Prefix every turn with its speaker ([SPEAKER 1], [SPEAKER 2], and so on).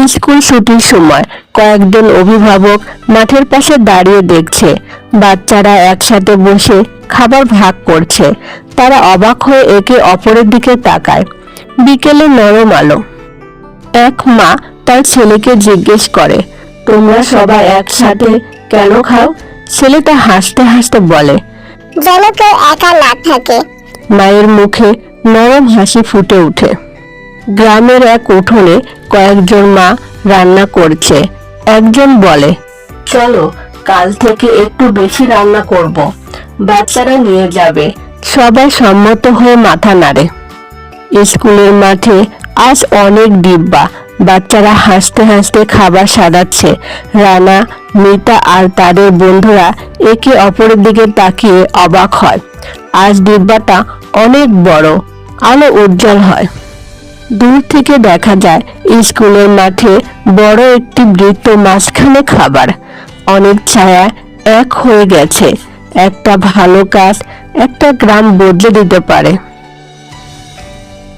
[SPEAKER 1] School ছুটির সময় কয়েকজন অভিভাবক মাঠের পাশে দাঁড়িয়ে দেখছে বাচ্চারা একসাথে বসে খাবার ভাগ করছে। তারা অবাক হয়ে একে অপরের দিকে তাকায়। বিকেলে নরম আলো। এক মা তার ছেলেকে জিজ্ঞেস করে, তোমরা সবাই একসাথে কেন খাও? ছেলেটা হাসতে হাসতে বলে,
[SPEAKER 2] যেন কেউ একা না থাকে।
[SPEAKER 1] মায়ের মুখে নরম হাসি ফুটে ওঠে। গ্রামের এক উঠোনে কয়েকজন মা রান্না করছে। একজন বলে, চলো কাল থেকে একটু বেশি রান্না করব, বাচ্চারা নিয়ে যাবে। সবাই সম্মত হয়ে মাথা নাড়ে। স্কুলের মাঠে আজ অনেক ডিব্বা। বাচ্চারা হাসতে হাসতে খাবার সাজাচ্ছে। রানা, মিতা আর তাদের বন্ধুরা একে অপরের দিকে তাকিয়ে অবাক হয়। আজ ডিব্বাটা অনেক বড়, আলো উজ্জ্বল হয়। দূর থেকে দেখা যায় স্কুলের মাঠে বড় একটি বৃত্ত, মাঝখানে খাবার। অনেক ছায়া এক হয়ে গেছে। একটা ভালো কাজ একটা গ্রাম বদলে দিতে পারে।